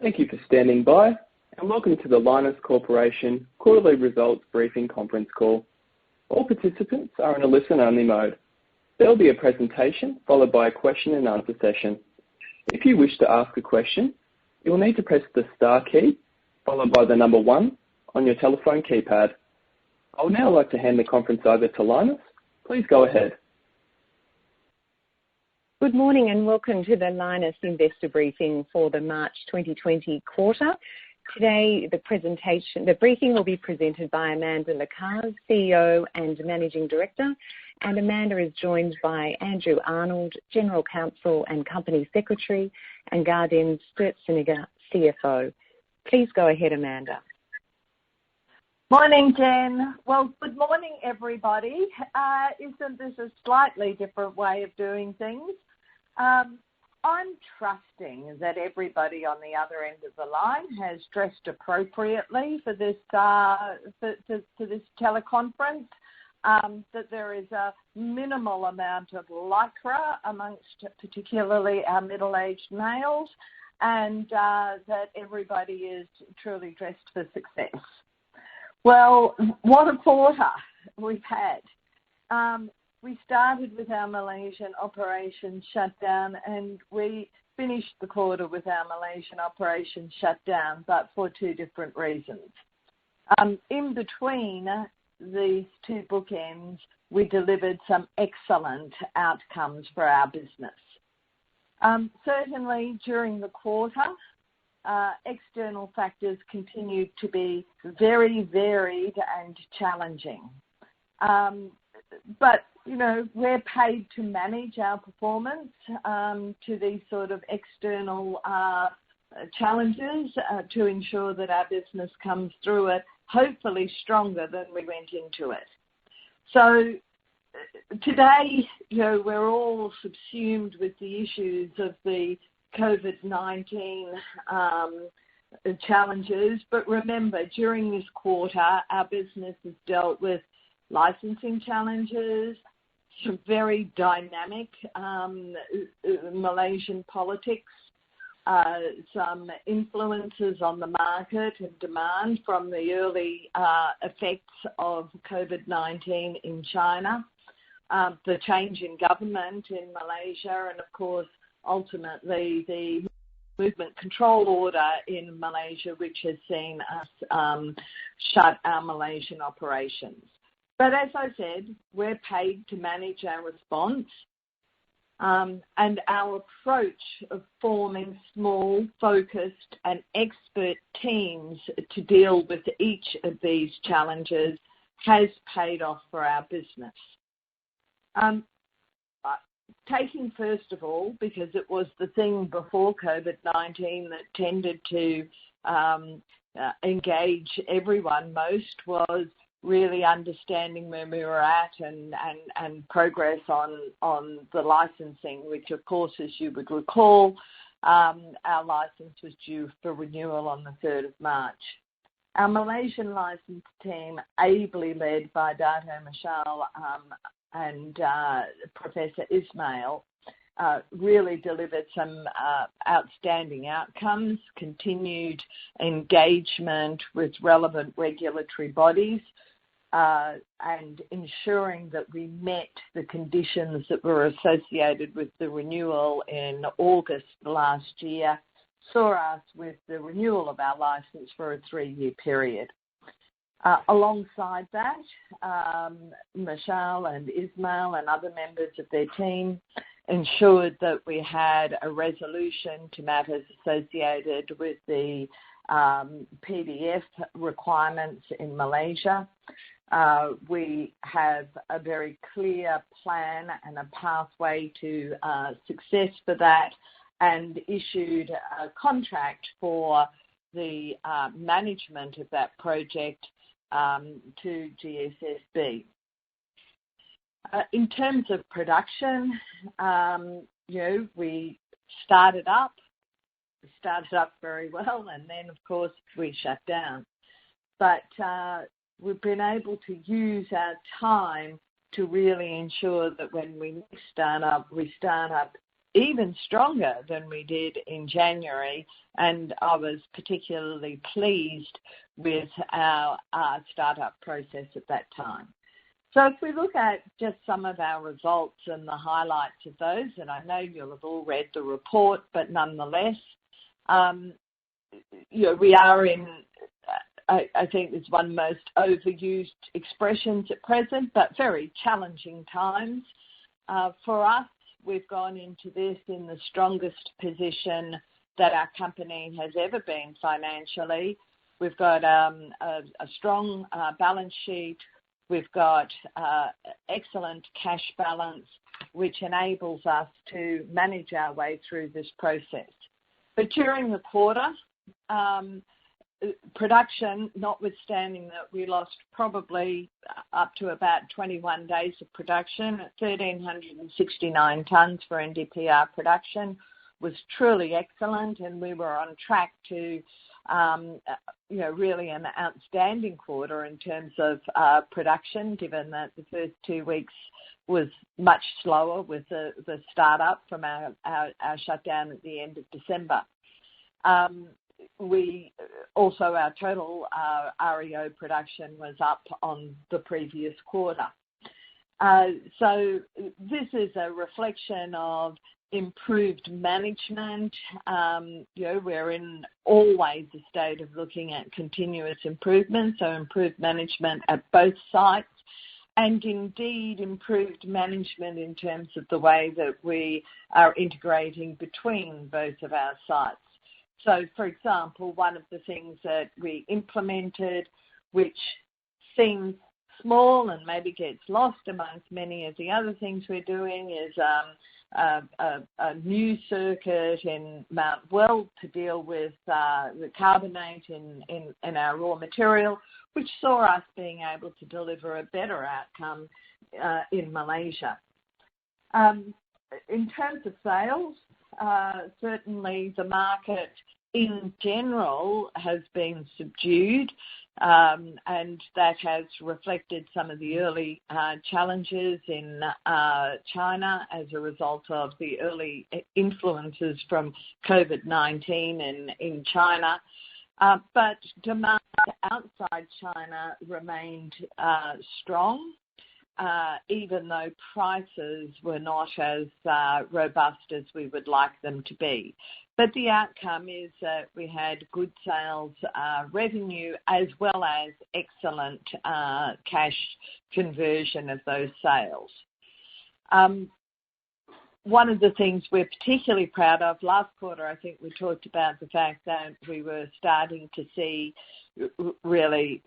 Thank you for standing by, and welcome to the Lynas Corporation Quarterly Results Briefing Conference Call. All participants are in a listen-only mode. There will be a presentation followed by a question and answer session. If you wish to ask a question, you will need to press the star key followed by the number 1 on your telephone keypad. I would now like to hand the conference over to Lynas. Please go ahead. Good morning and welcome to the Lynas Investor Briefing for the March 2020 quarter. Today, the briefing will be presented by Amanda Lacaze, CEO and Managing Director, and Amanda is joined by Andrew Arnold, General Counsel and Company Secretary, and Gardin Sturzenegger, CFO. Please go ahead, Amanda. Morning, Jen. Well, good morning, everybody. Isn't this a slightly different way of doing things? I'm trusting that everybody on the other end of the line has dressed appropriately for this this teleconference. That there is a minimal amount of lycra amongst particularly our middle-aged males, and that everybody is truly dressed for success. Well, what a quarter we've had. We started with our Malaysian operation shutdown, and we finished the quarter with our Malaysian operation shut down, but for two different reasons. In between these two bookends, we delivered some excellent outcomes for our business. Certainly during the quarter, external factors continued to be very varied and challenging. But we're paid to manage our performance to these sort of external challenges to ensure that our business comes through it, hopefully stronger than we went into it. So today, we're all subsumed with the issues of the COVID-19 challenges, but remember, during this quarter, our business has dealt with licensing challenges, some very dynamic Malaysian politics, some influences on the market and demand from the early effects of COVID-19 in China, the change in government in Malaysia, and of course, ultimately the movement control order in Malaysia, which has seen us shut our Malaysian operations. But as I said, we're paid to manage our response, and our approach of forming small, focused and expert teams to deal with each of these challenges has paid off for our business. Taking first of all, because it was the thing before COVID-19 that tended to engage everyone most, was really understanding where we were at and progress on the licensing, which of course, as you would recall, our license was due for renewal on the 3rd of March. Our Malaysian license team, ably led by Dato' Mashal and Professor Ismail, really delivered some outstanding outcomes, continued engagement with relevant regulatory bodies, and ensuring that we met the conditions that were associated with the renewal in August last year, saw us with the renewal of our license for a 3-year period. Alongside that, Mashal and Ismail and other members of their team ensured that we had a resolution to matters associated with the PDF requirements in Malaysia. We have a very clear plan and a pathway to success for that, and issued a contract for the management of that project to GSSB. In terms of production, we started up very well, and then of course we shut down. But we've been able to use our time to really ensure that when we start up even stronger than we did in January, and I was particularly pleased with our startup process at that time. So if we look at just some of our results and the highlights of those, and I know you'll have all read the report, but nonetheless, we are in, I think it's one of the most overused expressions at present, but very challenging times. For us, we've gone into this in the strongest position that our company has ever been financially. We've got a strong balance sheet. We've got excellent cash balance, which enables us to manage our way through this process. But during the quarter, production, notwithstanding that we lost probably up to about 21 days of production at 1,369 tonnes for NdPr production, was truly excellent, and we were on track to really an outstanding quarter in terms of production, given that the first 2 weeks was much slower with the start-up from our shutdown at the end of December. Our total REO production was up on the previous quarter. So this is a reflection of improved management. We're in always a state of looking at continuous improvement, so improved management at both sites, and indeed improved management in terms of the way that we are integrating between both of our sites. So, for example, one of the things that we implemented, which seems small and maybe gets lost amongst many of the other things we're doing, is a new circuit in Mount Weld to deal with the carbonate in our raw material, which saw us being able to deliver a better outcome in Malaysia. In terms of sales, certainly the market in general has been subdued, and that has reflected some of the early challenges in China as a result of the early influences from COVID-19 in China. But demand outside China remained strong, even though prices were not as robust as we would like them to be. But the outcome is that we had good sales revenue as well as excellent cash conversion of those sales. One of the things we're particularly proud of, last quarter I think we talked about the fact that we were starting to see really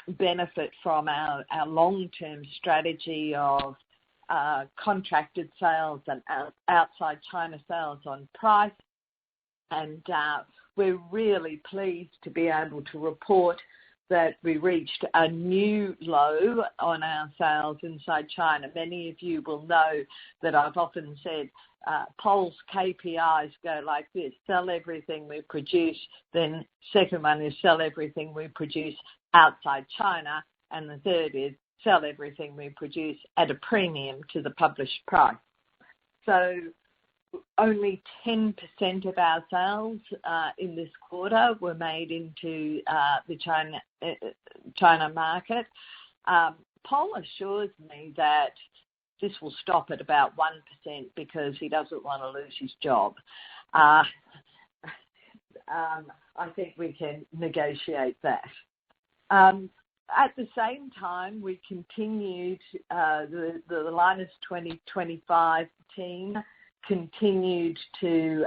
benefit from our long-term strategy of contracted sales and outside China sales on price, and we're really pleased to be able to report that we reached a new low on our sales inside China. Many of you will know that I've often said Pol's KPIs go like this: sell everything we produce, then second one is sell everything we produce outside China, and the third is sell everything we produce at a premium to the published price. So only 10% of our sales in this quarter were made into the China market. Pol assures me that this will stop at about 1% because he doesn't want to lose his job. I think we can negotiate that. At the same time, we continued, the Lynas 2025 team continued to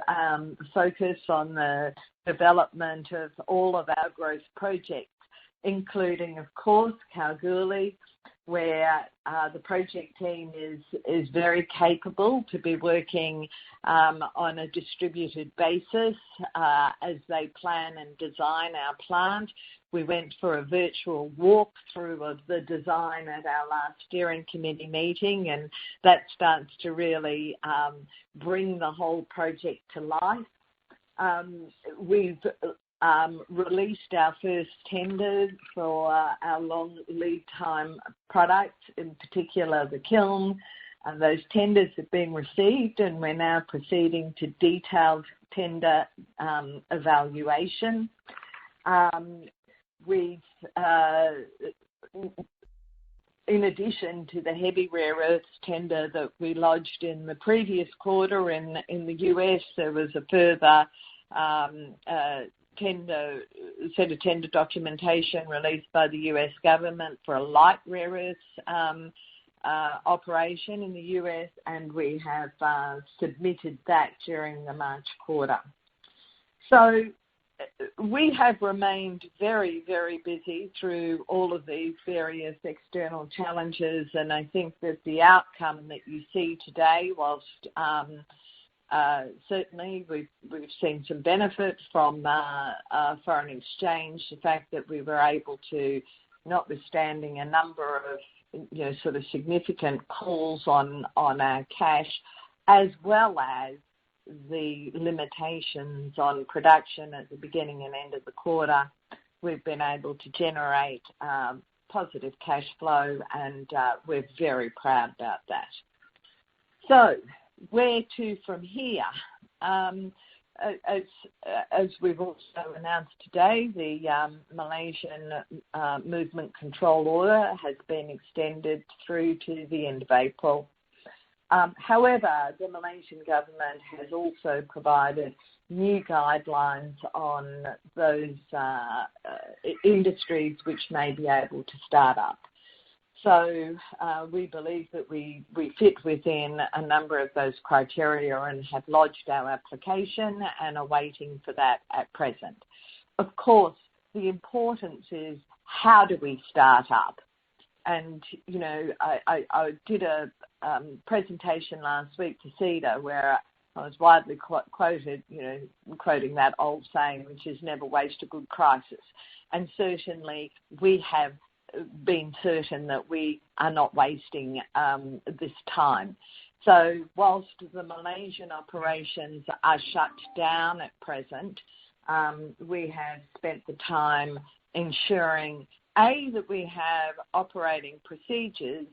focus on the development of all of our growth projects, including, of course, Kalgoorlie, where the project team is very capable to be working on a distributed basis as they plan and design our plant. We went for a virtual walkthrough of the design at our last steering committee meeting, and that starts to really bring the whole project to life. We've released our first tender for our long lead time products, in particular the kiln, Those tenders have been received, and we're now proceeding to detailed tender evaluation. In addition to the heavy rare earths tender that we lodged in the previous quarter in the US, there was a further set of tender documentation released by the US government for a light rare earths operation in the US, and we have submitted that during the March quarter. So we have remained very, very busy through all of these various external challenges, and I think that the outcome that you see today, whilst certainly we've seen some benefit from foreign exchange, the fact that we were able to, notwithstanding a number of sort of significant calls on our cash, as well as the limitations on production at the beginning and end of the quarter, we've been able to generate positive cash flow, and we're very proud about that. So where to from here? As we've also announced today, the Malaysian movement control order has been extended through to the end of April. However, the Malaysian government has also provided new guidelines on those industries which may be able to start up. So we believe that we fit within a number of those criteria and have lodged our application and are waiting for that at present. Of course, the importance is, how do we start up? And, I did a presentation last week to CEDA where I was widely quoted, quoting that old saying, which is never waste a good crisis. And certainly we have been certain that we are not wasting this time. So whilst the Malaysian operations are shut down at present, we have spent the time ensuring, that we have operating procedures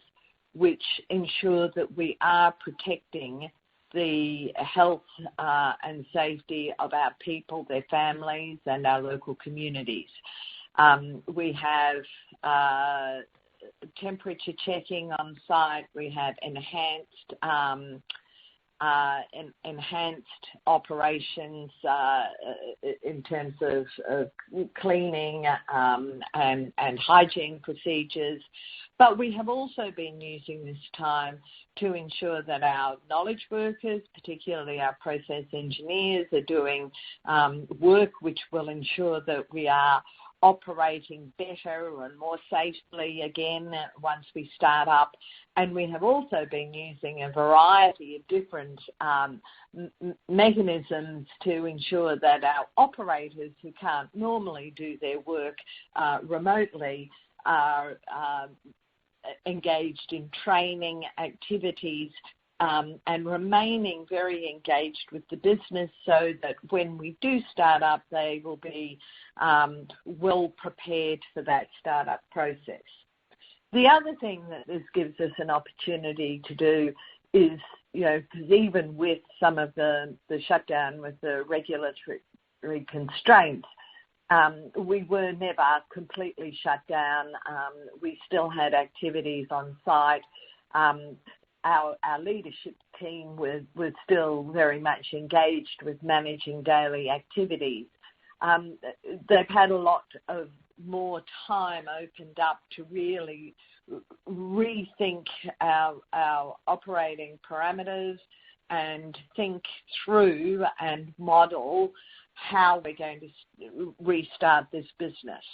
which ensure that we are protecting the health and safety of our people, their families, and our local communities. We have temperature checking on site. We have enhanced operations in terms of cleaning and hygiene procedures. But we have also been using this time to ensure that our knowledge workers, particularly our process engineers, are doing work which will ensure that we are operating better and more safely again once we start up. And we have also been using a variety of different mechanisms to ensure that our operators who can't normally do their work remotely are engaged in training activities and remaining very engaged with the business, so that when we do start up, they will be well prepared for that startup process. The other thing that this gives us an opportunity to do is, because even with some of the shutdown with the regulatory constraints, we were never completely shut down. We still had activities on site. Our leadership team was still very much engaged with managing daily activities. They've had a lot of more time opened up to really rethink our operating parameters and think through and model how we're going to restart this business.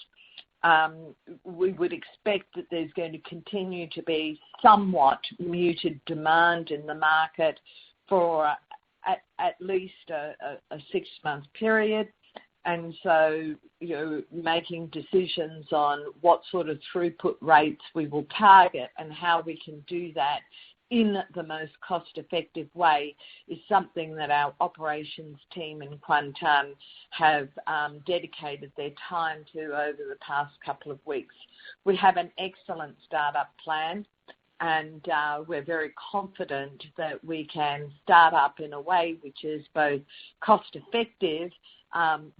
We would expect that there's going to continue to be somewhat muted demand in the market for at least a 6-month period. And so, making decisions on what sort of throughput rates we will target and how we can do that in the most cost-effective way is something that our operations team in Kuantan have dedicated their time to over the past couple of weeks. We have an excellent startup plan. and we're very confident that we can start up in a way which is both cost effective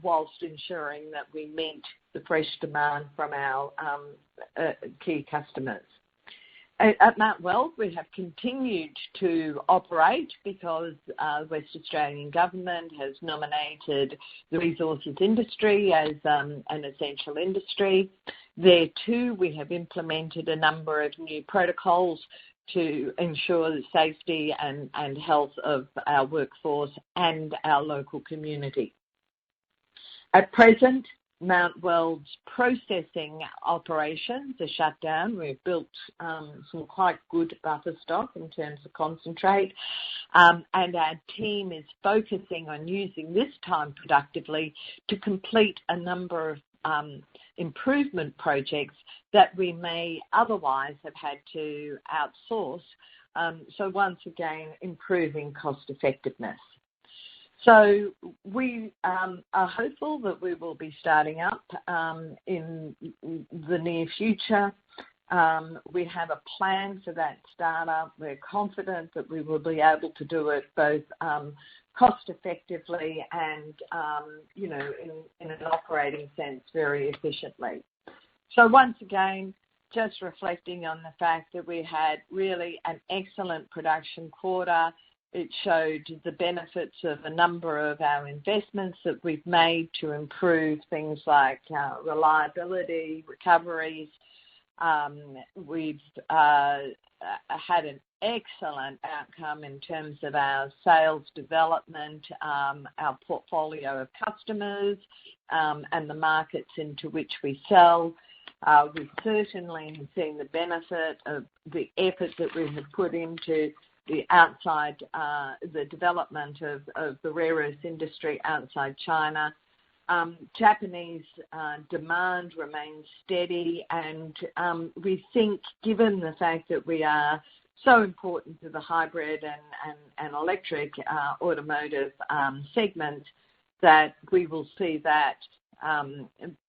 whilst ensuring that we meet the fresh demand from our key customers. At Mount Weld, we have continued to operate because the West Australian Government has nominated the resources industry as an essential industry. There too, we have implemented a number of new protocols to ensure the safety and health of our workforce and our local community. At present, Mount Weld's processing operations are shut down. We've built some quite good buffer stock in terms of concentrate, and our team is focusing on using this time productively to complete a number of improvement projects that we may otherwise have had to outsource. So once again, improving cost effectiveness. So we are hopeful that we will be starting up in the near future. We have a plan for that startup. We're confident that we will be able to do it both cost effectively and, in an operating sense, very efficiently. So once again, just reflecting on the fact that we had really an excellent production quarter. It showed the benefits of a number of our investments that we've made to improve things like reliability, recoveries. We've had an excellent outcome in terms of our sales development, our portfolio of customers, and the markets into which we sell. We've certainly seen the benefit of the effort that we have put into the development of the rare earth industry outside China. Japanese demand remains steady, and we think, given the fact that we are so important to the hybrid and electric automotive segment, that we will see that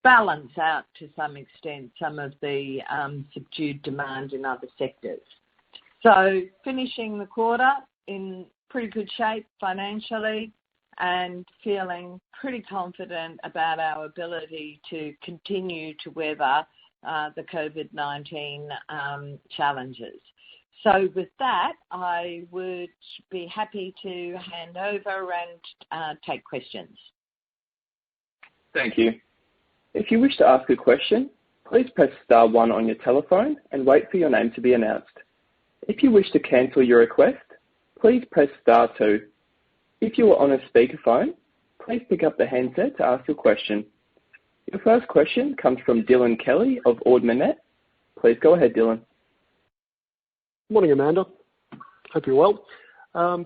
balance out to some extent some of the subdued demand in other sectors. So finishing the quarter in pretty good shape financially and feeling pretty confident about our ability to continue to weather the COVID-19 challenges. So with that, I would be happy to hand over and take questions. Thank you. If you wish to ask a question, please press star 1 on your telephone and wait for your name to be announced. If you wish to cancel your request, please press star 2. If you are on a speakerphone, please pick up the handset to ask your question. Your first question comes from Dylan Kelly of Ord Minnett. Please go ahead, Dylan. Morning, Amanda. Hope you're well.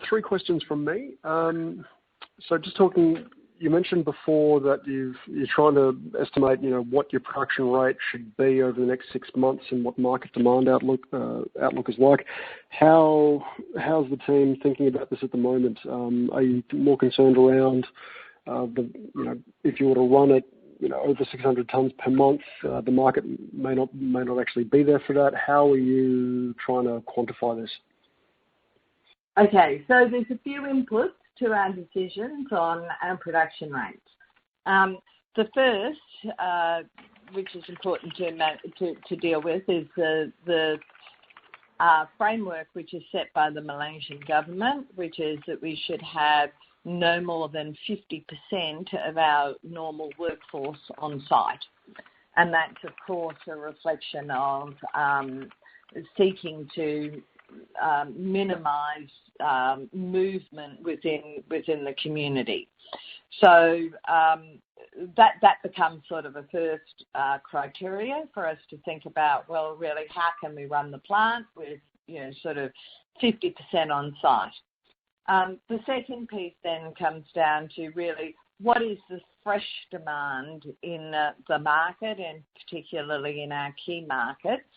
3 questions from me. So just talking, you mentioned before that you're trying to estimate, what your production rate should be over the next 6 months and what market demand outlook is like. How's the team thinking about this at the moment? Are you more concerned around if you were to run it, over 600 tonnes per month, the market may not actually be there for that? How are you trying to quantify this? Okay, so there's a few inputs to our decisions on our production rates. The first, which is important to deal with, is the framework which is set by the Malaysian government, which is that we should have no more than 50% of our normal workforce on site. And that's, of course, a reflection of seeking to minimise movement within the community. So that becomes sort of a first criteria for us to think about, well, really, how can we run the plant with, sort of 50% on site? The second piece then comes down to really what is the fresh demand in the market, and particularly in our key markets,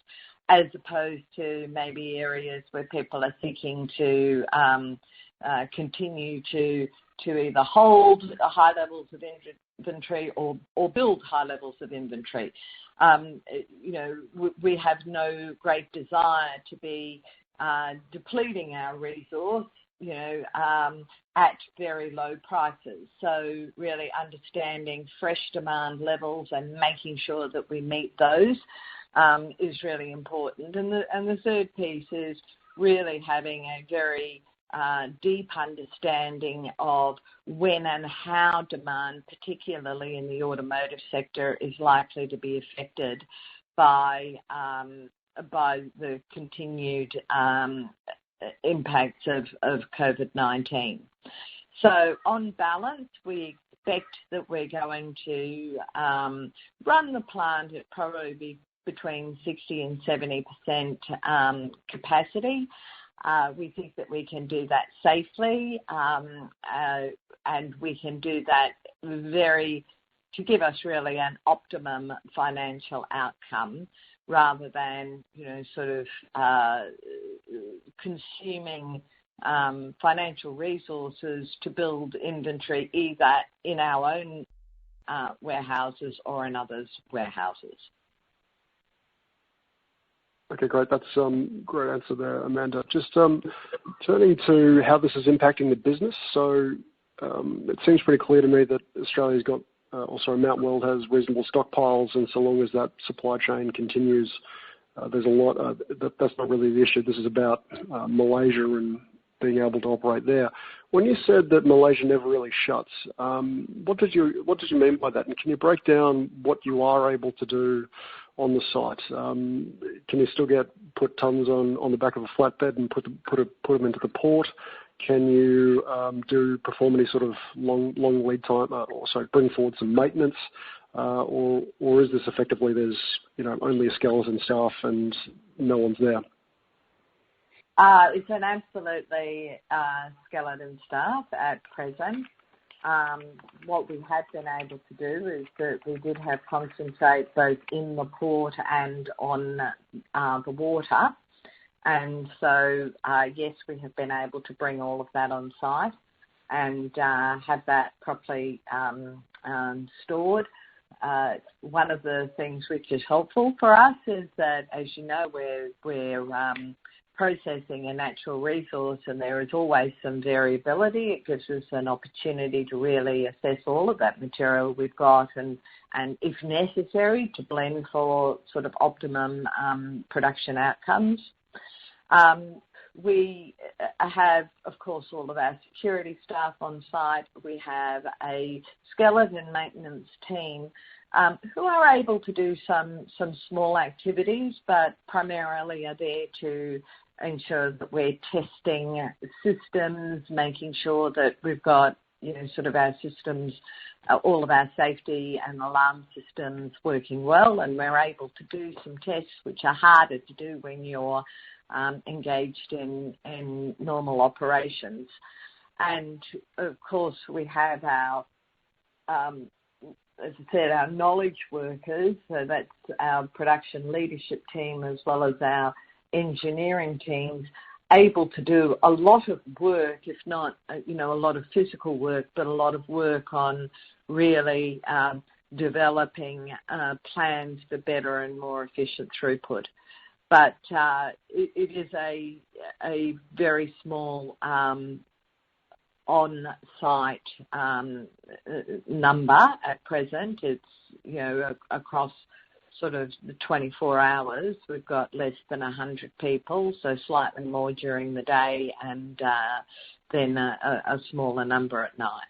as opposed to maybe areas where people are seeking to continue to either hold high levels of inventory or build high levels of inventory. We have no great desire to be depleting our resource, at very low prices. So really understanding fresh demand levels and making sure that we meet those is really important. And the third piece is really having a very deep understanding of when and how demand, particularly in the automotive sector, is likely to be affected by the continued impacts of COVID-19. So on balance, we expect that we're going to run the plant at probably between 60 and 70% capacity. We think that we can do that safely, and we can do that to give us really an optimum financial outcome, rather than consuming financial resources to build inventory either in our own warehouses or in others' warehouses. Okay, great. That's a great answer there, Amanda. Just turning to how this is impacting the business. So it seems pretty clear to me that Australia's got, Mount Weld has reasonable stockpiles, and so long as that supply chain continues, there's a lot. That's not really the issue. This is about Malaysia and being able to operate there. When you said that Malaysia never really shuts, what did you mean by that? And can you break down what you are able to do on the site? Can you still put tons on the back of a flatbed and put them into the port? Can you perform any sort of long lead time, bring forward some maintenance, or is this effectively there's only a skeleton staff and no one's there? It's an absolutely skeleton staff at present. What we have been able to do is that we did have concentrate both in the port and on the water. And so, yes, we have been able to bring all of that on site and have that properly stored. One of the things which is helpful for us is that, as you know, we're processing a natural resource, and there is always some variability. It gives us an opportunity to really assess all of that material we've got and if necessary, to blend for sort of optimum production outcomes. We have, of course, all of our security staff on site. We have a skeleton maintenance team who are able to do some small activities, but primarily are there to ensure that we're testing systems, making sure that we've got, sort of our systems, all of our safety and alarm systems working well, and we're able to do some tests which are harder to do when you're engaged in normal operations. And of course, we have our, as I said, our knowledge workers. So that's our production leadership team as well as our engineering teams, able to do a lot of work, if not, a lot of physical work, but a lot of work on really developing plans for better and more efficient throughput. But it is a very small on-site number at present. It's, across sort of the 24 hours, we've got less than 100 people, so slightly more during the day and then a smaller number at night.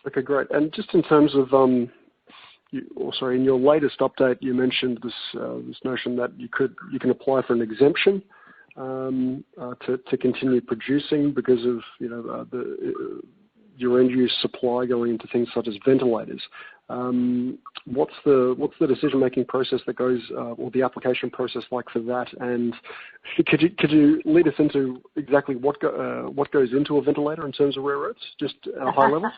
Okay, great. And just in terms of in your latest update, you mentioned this notion that you can apply for an exemption to continue producing because of your end use supply going into things such as ventilators. What's the decision making process that goes, or the application process like for that? And could you lead us into exactly what goes into a ventilator in terms of rare earths, just at a high level?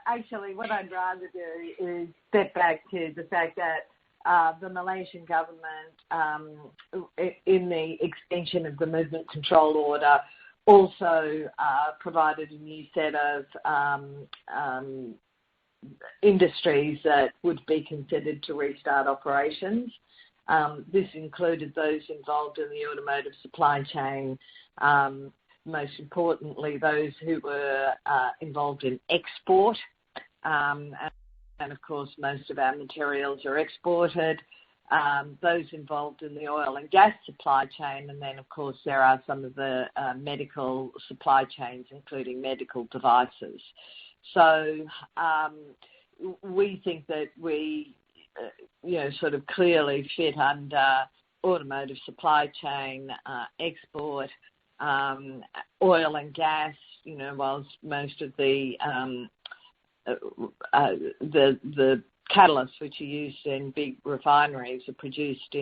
Actually, what I'd rather do is step back to the fact that the Malaysian government, in the extension of the movement control order, also provided a new set of industries that would be considered to restart operations. This included those involved in the automotive supply chain, most importantly those who were involved in export, and of course most of our materials are exported, those involved in the oil and gas supply chain, and then of course there are some of the medical supply chains, including medical devices. So we think that we sort of clearly fit under automotive supply chain, export, oil and gas, whilst most of the catalysts which are used in big refineries are produced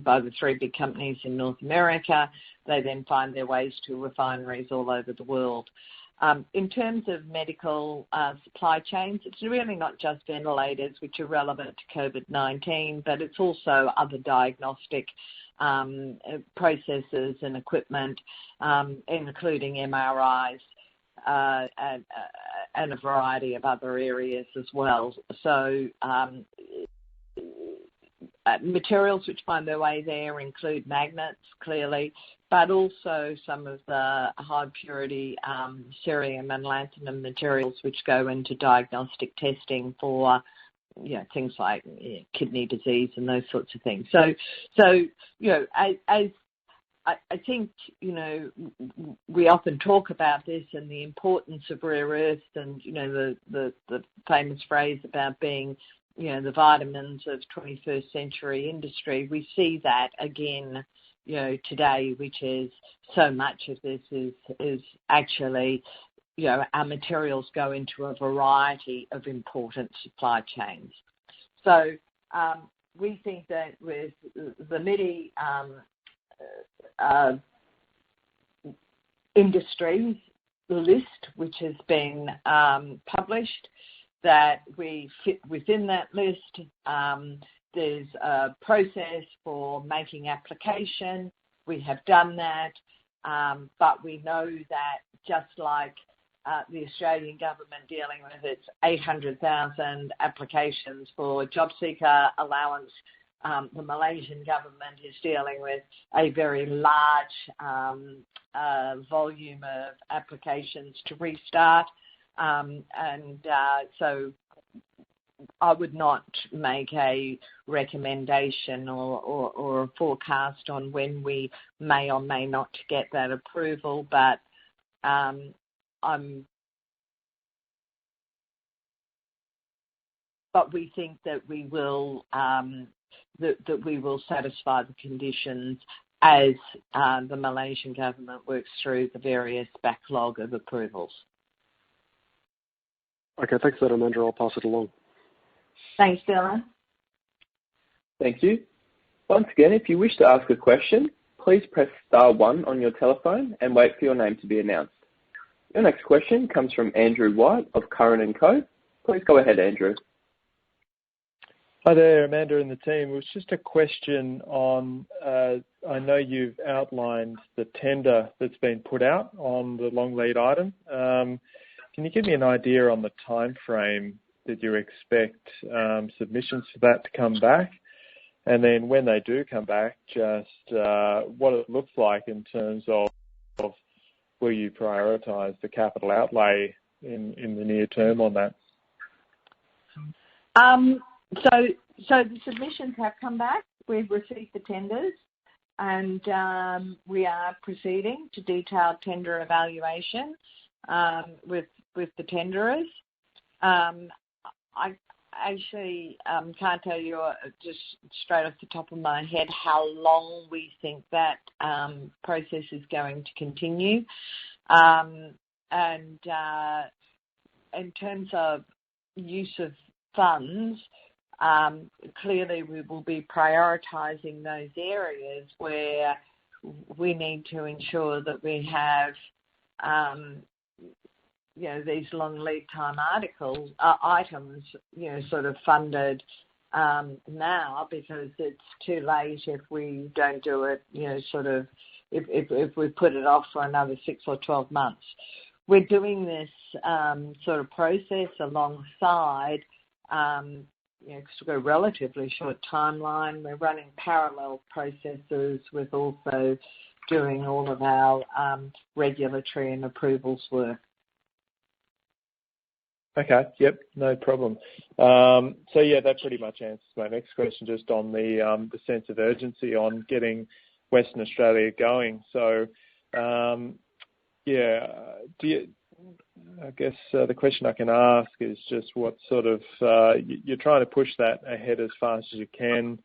by the three big companies in North America. They then find their ways to refineries all over the world. In terms of medical supply chains, it's really not just ventilators which are relevant to COVID-19, but it's also other diagnostic processes and equipment, including MRIs and a variety of other areas as well. So materials which find their way there include magnets, clearly, but also some of the high purity cerium and lanthanum materials which go into diagnostic testing for things like kidney disease and those sorts of things. So as I think, we often talk about this and the importance of rare earths and, the famous phrase about being, the vitamins of 21st century industry. We see that again, today, which is so much of this is actually, our materials go into a variety of important supply chains. So we think that with the MIDI industries list, which has been published, that we fit within that list. There's a process for making application. We have done that, but we know that just like the Australian government dealing with its 800,000 applications for job seeker allowance, the Malaysian government is dealing with a very large volume of applications to restart. So I would not make a recommendation or a forecast on when we may or may not get that approval, but we think that we will that we will satisfy the conditions as the Malaysian government works through the various backlog of approvals. Okay, thanks for that, Amanda. I'll pass it along. Thanks, Dylan. Thank you. Once again, if you wish to ask a question, please press star 1 on your telephone and wait for your name to be announced. Your next question comes from Andrew White of Curran & Co. Please go ahead, Andrew. Hi there, Amanda and the team. It was just a question on, I know you've outlined the tender that's been put out on the long lead item. Can you give me an idea on the time frame that you expect submissions for that to come back? And then when they do come back, just what it looks like in terms of will you prioritise the capital outlay in the near term on that? So the submissions have come back. We've received the tenders, and we are proceeding to detailed tender evaluation with the tenderers. I actually can't tell you just straight off the top of my head how long we think that process is going to continue. And in terms of use of funds, clearly we will be prioritising those areas where we need to ensure that we have these long lead time items, sort of funded now, because it's too late if we don't do it, sort of if we put it off for another 6 or 12 months. We're doing this sort of process alongside, because we've got a relatively short timeline. We're running parallel processes with also doing all of our regulatory and approvals work. Okay, yep, no problem. That pretty much answers my next question, just on the sense of urgency on getting Western Australia going. So, I guess the question I can ask is just what sort of, you're trying to push that ahead as fast as you can.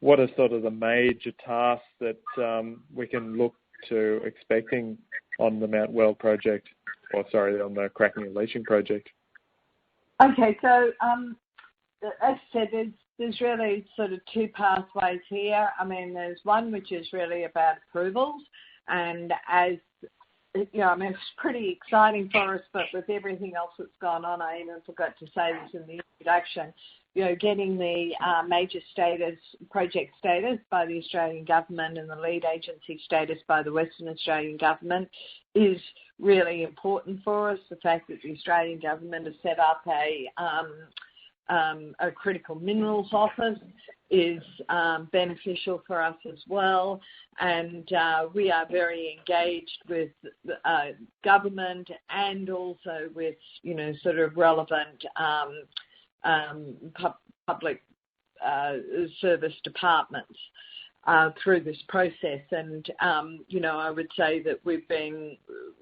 What are sort of the major tasks that we can look to expecting on the Mount Weld project, on the cracking and leaching project? Okay, so as I said, there's really sort of two pathways here. I mean, there's one which is really about approvals, and as it's pretty exciting for us, but with everything else that's gone on, I even forgot to say this in the introduction, getting the major project status by the Australian government and the lead agency status by the Western Australian government is really important for us. The fact that the Australian government has set up a critical minerals office is beneficial for us as well, and we are very engaged with government and also with sort of relevant public service departments through this process, and I would say that we've been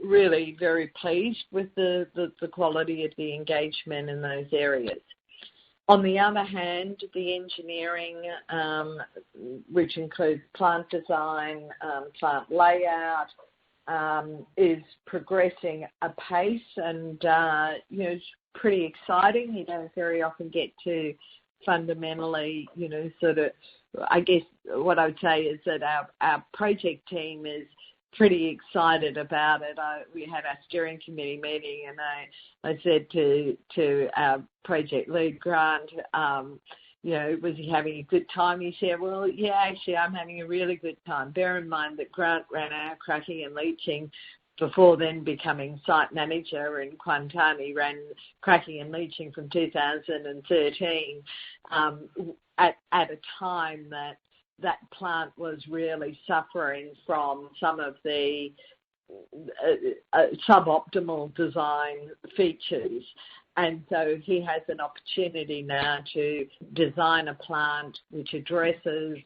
really very pleased with the quality of the engagement in those areas. On the other hand, the engineering, which includes plant design, plant layout, is progressing apace, and it's pretty exciting. You don't very often get to fundamentally, I guess what I would say is that our project team is pretty excited about it. We had our steering committee meeting, and I said to our project lead, Grant, was he having a good time? He said, well, yeah, actually, I'm having a really good time. Bear in mind that Grant ran our cracking and leaching before then becoming site manager, and Quantani ran cracking and leaching from 2013 at a time that plant was really suffering from some of the suboptimal design features. And so he has an opportunity now to design a plant which addresses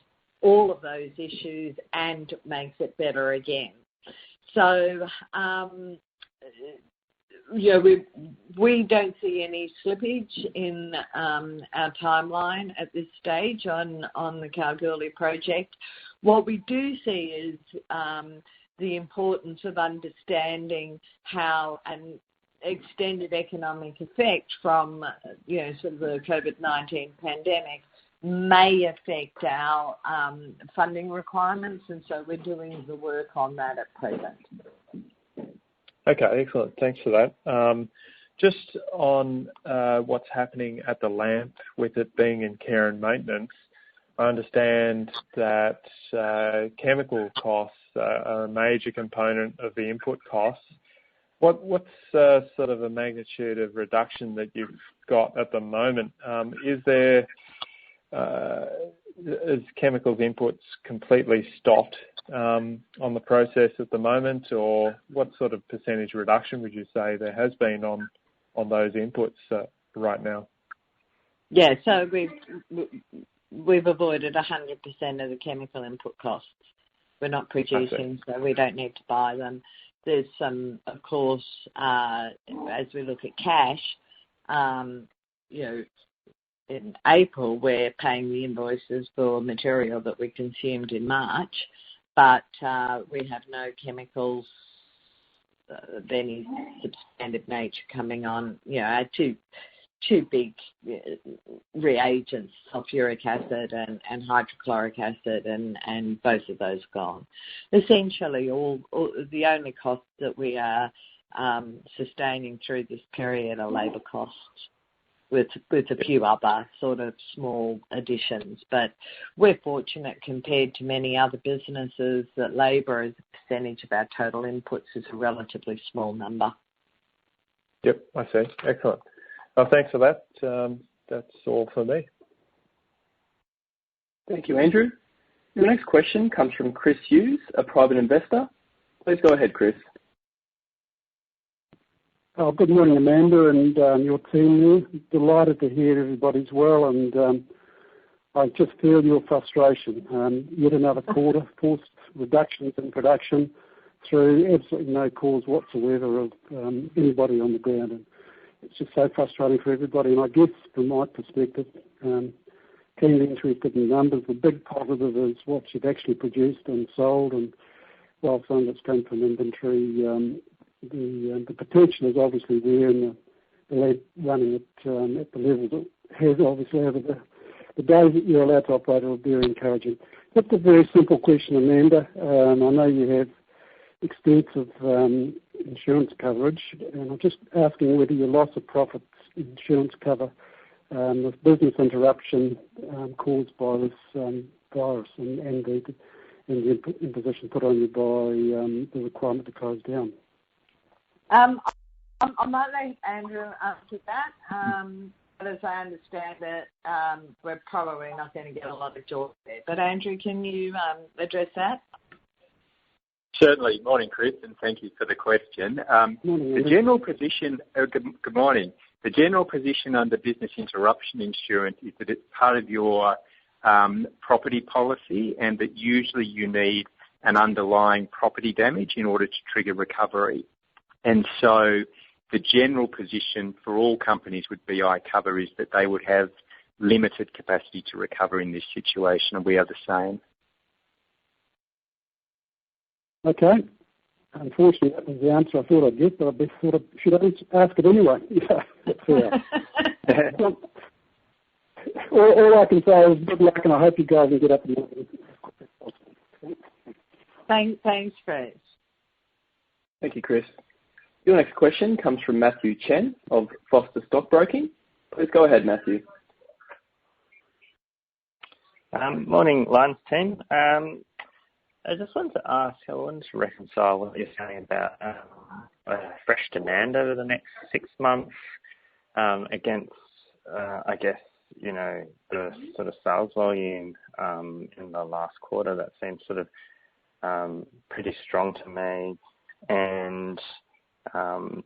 all of those issues and makes it better again. So, we don't see any slippage in our timeline at this stage on the Kalgoorlie project. What we do see is the importance of understanding how an extended economic effect from sort of the COVID-19 pandemic may affect our funding requirements, and so we're doing the work on that at present. Okay, excellent. Thanks for that. Just on what's happening at the LAMP with it being in care and maintenance, I understand that chemical costs are a major component of the input costs. What's sort of a magnitude of reduction that you've got at the moment? Is chemicals inputs completely stopped on the process at the moment, or what sort of percentage reduction would you say there has been on those inputs right now? Yeah, so we've avoided 100% of the chemical input costs. We're not producing, so we don't need to buy them. There's some, of course, as we look at cash, in April, we're paying the invoices for material that we consumed in March, but we have no chemicals of any substandard nature coming on. Our two big reagents, sulfuric acid and hydrochloric acid, and both of those gone. Essentially, all the only costs that we are sustaining through this period are labour costs. with a few other sort of small additions. But we're fortunate compared to many other businesses that labour as a percentage of our total inputs is a relatively small number. Yep, I see. Excellent. Well, thanks for that. That's all for me. Thank you, Andrew. Your next question comes from Chris Hughes, a private investor. Please go ahead, Chris. Good morning, Amanda, and your team there. Delighted to hear everybody's well, and I just feel your frustration. Yet another quarter, forced reductions in production through absolutely no cause whatsoever of anybody on the ground. And it's just so frustrating for everybody. And I guess from my perspective, keenly interested in numbers, the big positive is what you've actually produced and sold. And while some of it's come from inventory, the potential is obviously there, and the lab running at the levels it has obviously over the days that you're allowed to operate are very encouraging. Just a very simple question, Amanda. I know you have extensive insurance coverage, and I'm just asking whether your loss of profits insurance cover this business interruption caused by this virus and the imposition put on you by the requirement to close down. I might let Andrew answer that. But as I understand it, we're probably not going to get a lot of joy there. But Andrew, can you address that? Certainly. Morning, Chris, and thank you for the question. The general position, good morning. The general position under business interruption insurance is that it's part of your property policy, and that usually you need an underlying property damage in order to trigger recovery. And so the general position for all companies with BI cover is that they would have limited capacity to recover in this situation, and we are the same. Okay. Unfortunately, that was the answer I thought I'd get, but I thought I should ask it anyway. All I can say is good luck, and I hope you guys can get up and running as quick as possible. Thanks, Chris. Thank you, Chris. Your next question comes from Matthew Chen of Foster Stockbroking. Please go ahead, Matthew. Morning, Lynas team. I just wanted to ask, I wanted to reconcile what you're saying about fresh demand over the next 6 months against, I guess, the sort of sales volume in the last quarter. That seems sort of pretty strong to me. And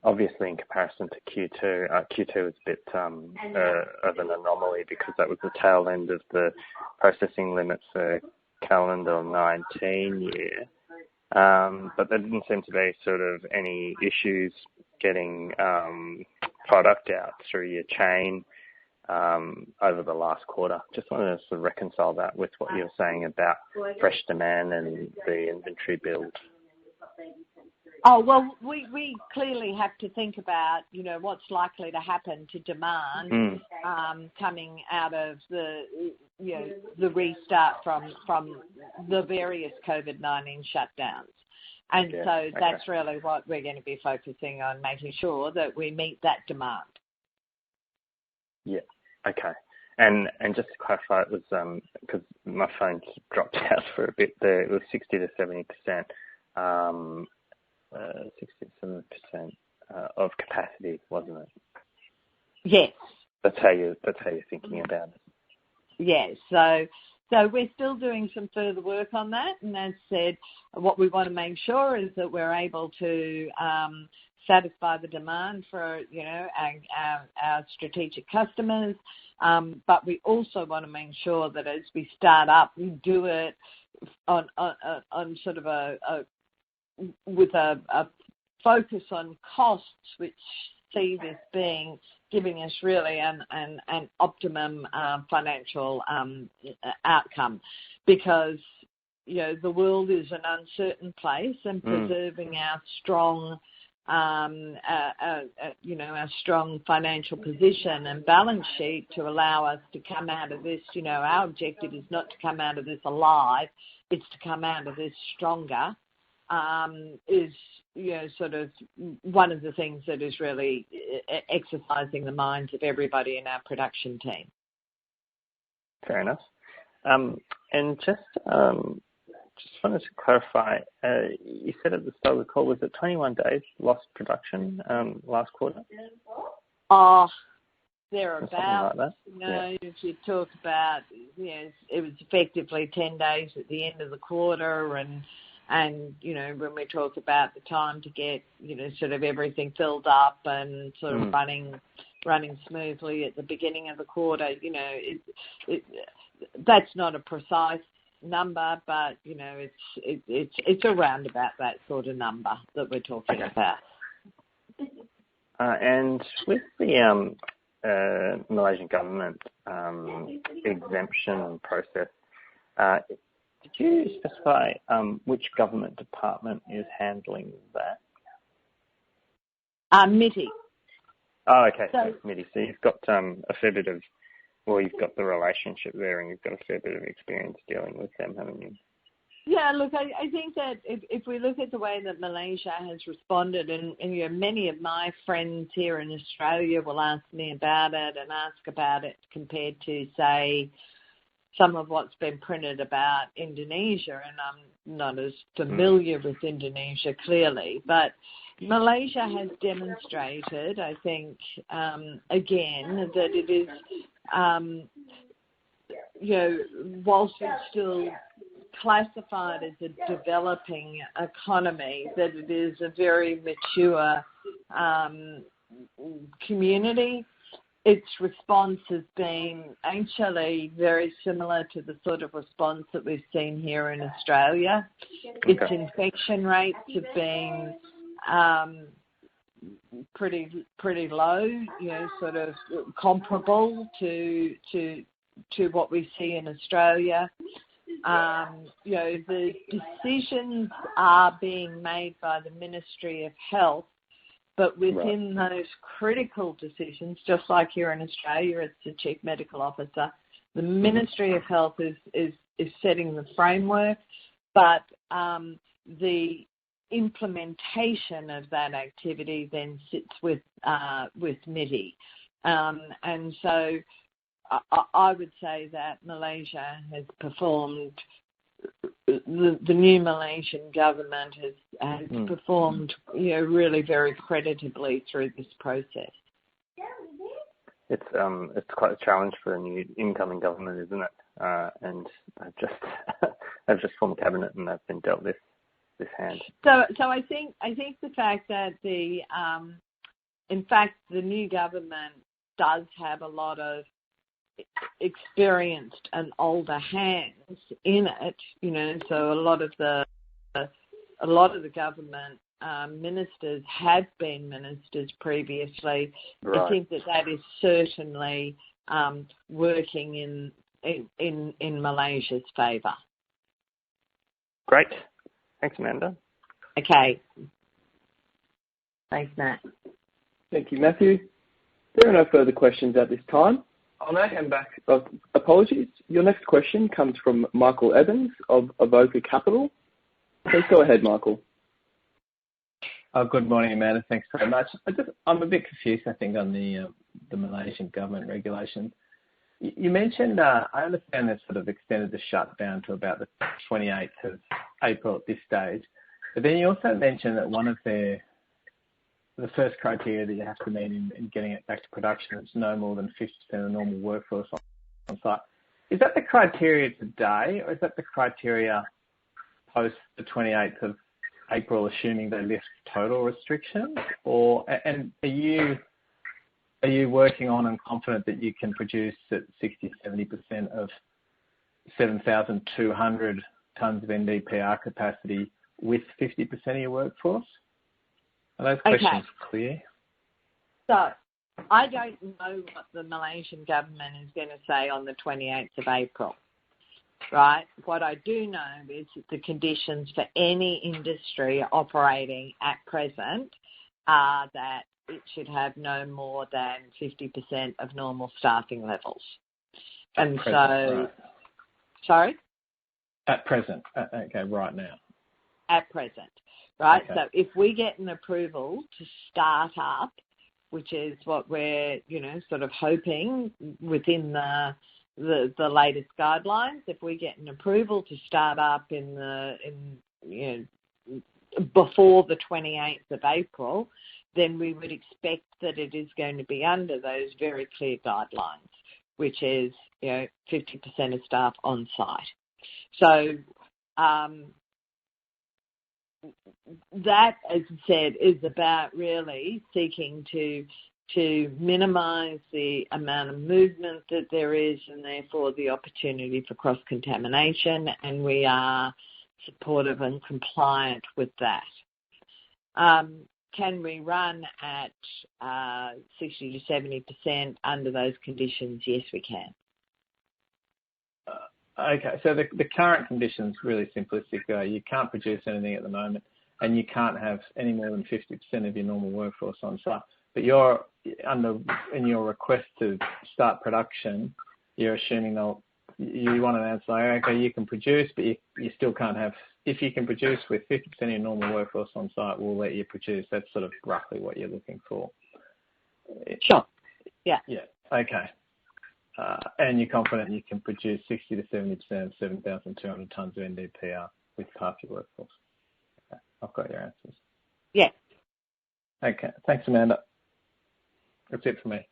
obviously in comparison to Q2, Q2 was a bit of an anomaly because that was the tail end of the processing limits for calendar 19 year. But there didn't seem to be sort of any issues getting product out through your chain over the last quarter. Just wanted to sort of reconcile that with what you were saying about fresh demand and the inventory build. Oh, well, we clearly have to think about, what's likely to happen to demand coming out of the restart from the various COVID-19 shutdowns. And so that's really what we're going to be focusing on, making sure that we meet that demand. Yeah, okay. And just to clarify, it was because my phone dropped out for a bit there, it was 60 to 70%. 67% of capacity, wasn't it? Yes. That's how you're thinking about it. Yes. So we're still doing some further work on that, and as said, what we want to make sure is that we're able to satisfy the demand for our strategic customers, but we also want to make sure that as we start up, we do it on sort of with a focus on costs, which see this giving us really an optimum financial outcome, because the world is an uncertain place, and preserving our strong our strong financial position and balance sheet to allow us to come out of this. Our objective is not to come out of this alive, it's to come out of this stronger. is, sort of one of the things that is really exercising the minds of everybody in our production team. Fair enough. And just wanted to clarify, you said at the start of the call, was it 21 days lost production last quarter? Thereabouts. Like If you talk about, it was effectively 10 days at the end of the quarter, and when we talk about the time to get, sort of everything filled up and sort of running smoothly at the beginning of the quarter, that's not a precise number, but it's around about that sort of number that we're talking about. And with the Malaysian government exemption process, did you specify which government department is handling that? MITI. Oh, okay. So MITI. So you've got a fair bit of, you've got the relationship there, and you've got a fair bit of experience dealing with them, haven't you? Yeah, look, I think that if we look at the way that Malaysia has responded, and many of my friends here in Australia will ask me about it and ask about it compared to, say, some of what's been printed about Indonesia, and I'm not as familiar with Indonesia clearly, but Malaysia has demonstrated, I think, again, that it is, whilst it's still classified as a developing economy, that it is a very mature community. Its response has been actually very similar to the sort of response that we've seen here in Australia. Okay. Its infection rates have been pretty low, sort of comparable to what we see in Australia. The decisions are being made by the Ministry of Health, but within those critical decisions, just like here in Australia, it's the Chief Medical Officer. The Ministry of Health is setting the framework, but the implementation of that activity then sits with MITI. And so I would say that Malaysia has performed, the new Malaysian government has performed, really very creditably through this process. It's quite a challenge for the new incoming government, isn't it? And they've just formed cabinet, and they've been dealt this hand. So I think the fact that in fact the new government does have a lot of experienced and older hands in it, so a lot of the government ministers have been ministers previously. Right. I think that is certainly working in Malaysia's favour. Great. Thanks, Amanda. Okay. Thanks, Matt. Thank you, Matthew. There are no further questions at this time. I'll now hand back. Apologies. Your next question comes from Michael Evans of Avoca Capital. Please go ahead, Michael. Good morning, Amanda. Thanks very much. I'm a bit confused, I think, on the Malaysian government regulations. You mentioned, I understand they've sort of extended the shutdown to about the 28th of April at this stage, but then you also mentioned that one of the first criteria that you have to meet in getting it back to production is no more than 50% of the normal workforce on site. Is that the criteria today, or is that the criteria post the 28th of April, assuming they lift total restrictions? And are you working on and confident that you can produce at 60-70% of 7,200 tonnes of NdPr capacity with 50% of your workforce? Are those questions clear? So I don't know what the Malaysian government is going to say on the 28th of April, right? What I do know is that the conditions for any industry operating at present are that it should have no more than 50% of normal staffing levels. And present, so, right. Sorry? At present, okay, right now. at present, right? Okay. So if we get an approval to start up, which is what we're, sort of hoping within the latest guidelines, if we get an approval to start up before the 28th of April, then we would expect that it is going to be under those very clear guidelines, which is, 50% of staff on site. So that, as I said, is about really seeking to minimise the amount of movement that there is and therefore the opportunity for cross-contamination, and we are supportive and compliant with that. Can we run at 60 to 70% under those conditions? Yes, we can. Okay, so the current conditions, really simplistic, you can't produce anything at the moment, and you can't have any more than 50% of your normal workforce on site. But in your request to start production, you're assuming you want an answer like, okay, you can produce, but you still can't have. If you can produce with 50% of your normal workforce on site, we'll let you produce. That's sort of roughly what you're looking for. Sure. Yeah. Yeah. Okay. And you're confident you can produce 60 to 70% of 7,200 tonnes of NdPr with half your workforce. Okay. I've got your answers. Yeah. Okay. Thanks, Amanda. That's it for me.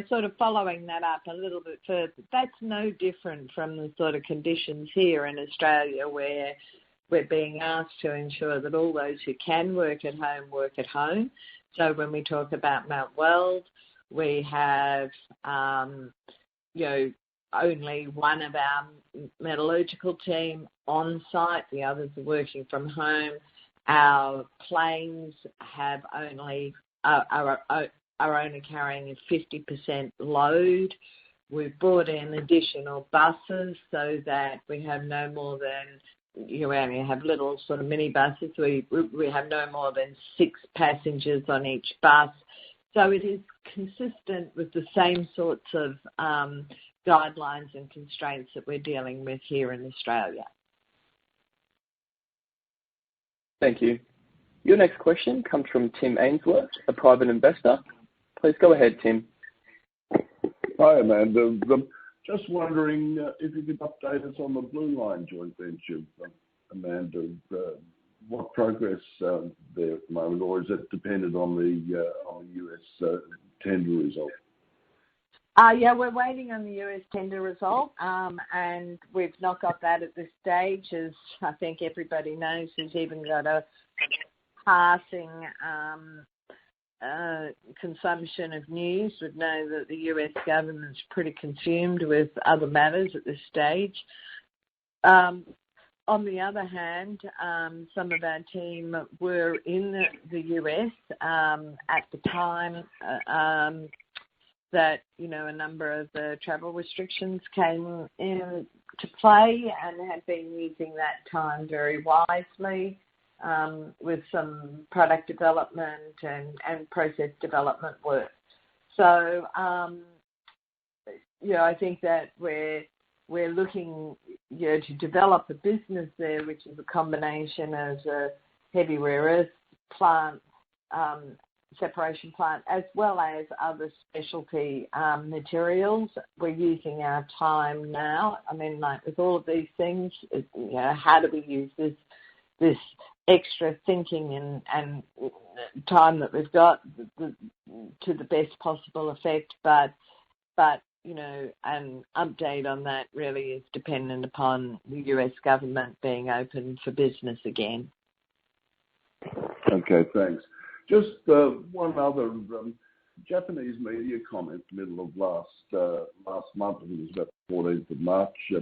Sort of following that up a little bit further, that's no different from the sort of conditions here in Australia where we're being asked to ensure that all those who can work at home. So when we talk about Mount Weld, we have, only one of our metallurgical team on site. The others are working from home. Our planes have only are only carrying a 50% load. We've brought in additional buses so that we have no more than, we only have little sort of mini buses. We have no more than 6 passengers on each bus. So it is consistent with the same sorts of guidelines and constraints that we're dealing with here in Australia. Thank you. Your next question comes from Tim Ainsworth, a private investor. Please go ahead, Tim. Hi, Amanda. Just wondering if you could update us on the Blue Line joint venture, Amanda. What progress there at the moment, or is it dependent on the US tender result? Yeah, we're waiting on the US tender result, and we've not got that at this stage. As I think everybody knows who's even got a passing consumption of news would know that the US government's pretty consumed with other matters at this stage. On the other hand, some of our team were in the US at the time that, a number of the travel restrictions came into play, and had been using that time very wisely with some product development and process development work. So, I think that we're looking, to develop a business there, which is a combination of a heavy rare earth plant, separation plant, as well as other specialty materials. We're using our time now. I mean, like with all of these things, how do we use this extra thinking and time that we've got to the best possible effect, but an update on that really is dependent upon the US government being open for business again. Okay, thanks. Just one other Japanese media comment, middle of last month, I think it was about the 14th of March,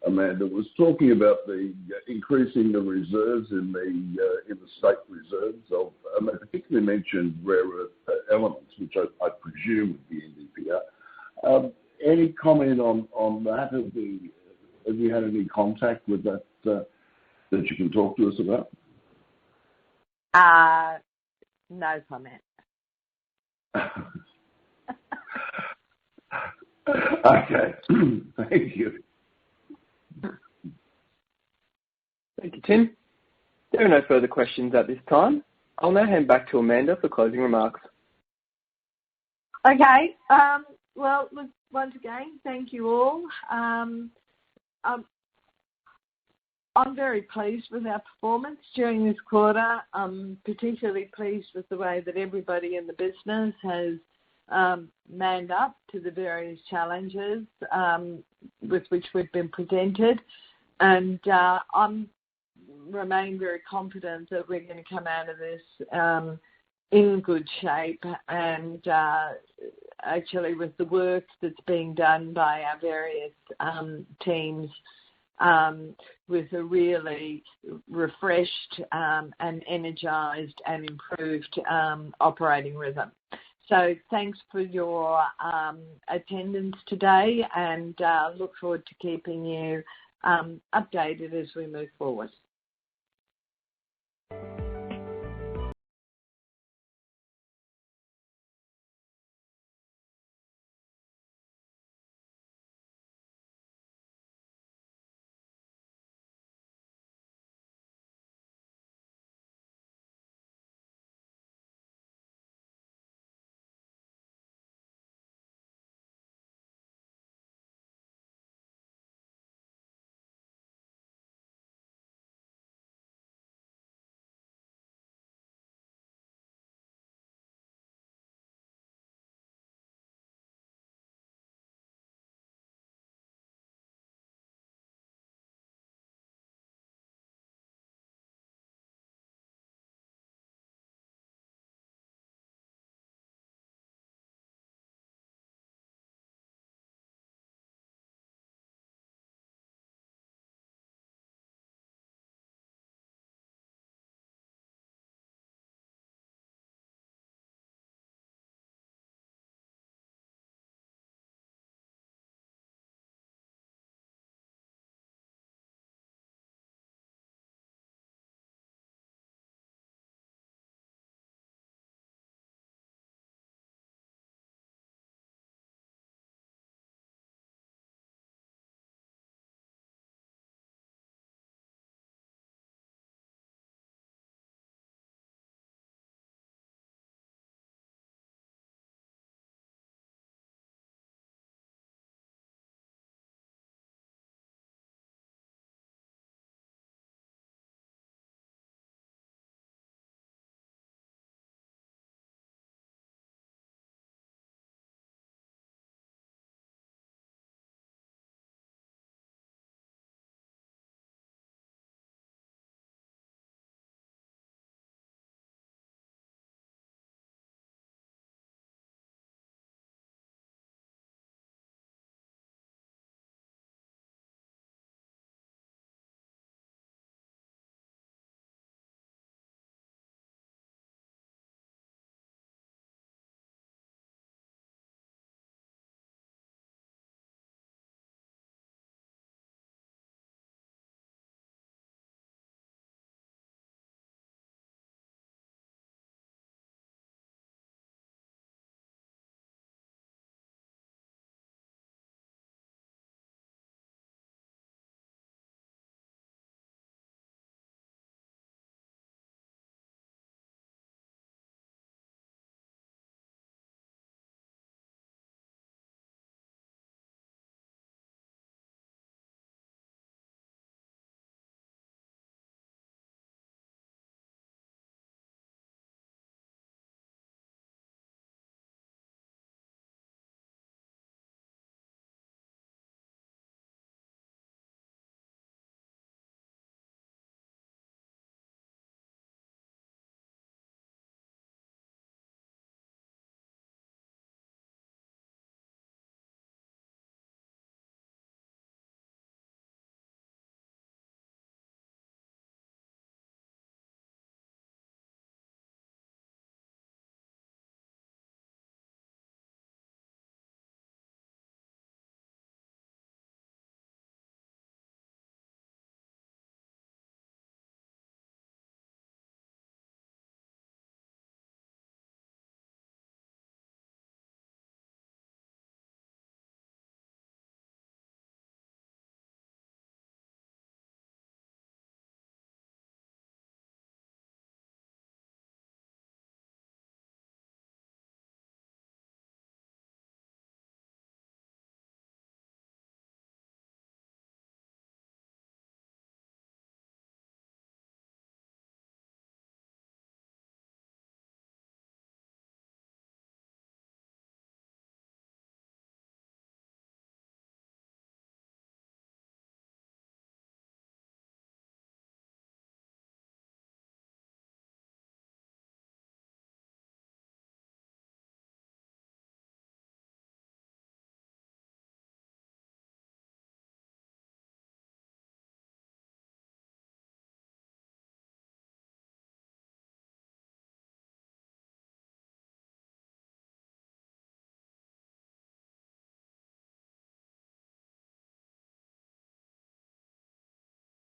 Amanda was talking about the increasing the reserves in the state reserves of, particularly mentioned rare earth elements, which I presume would be NdPr. Any comment on that? Have you had any contact with that that you can talk to us about? No comment. Okay. Thank you. Tim. There are no further questions at this time. I'll now hand back to Amanda for closing remarks. Okay. Well, look, once again, thank you all. I'm very pleased with our performance during this quarter. I'm particularly pleased with the way that everybody in the business has manned up to the various challenges with which we've been presented. And I remain very confident that we're going to come out of this in good shape, and actually with the work that's being done by our various teams, with a really refreshed and energised and improved operating rhythm. So thanks for your attendance today, and look forward to keeping you updated as we move forward.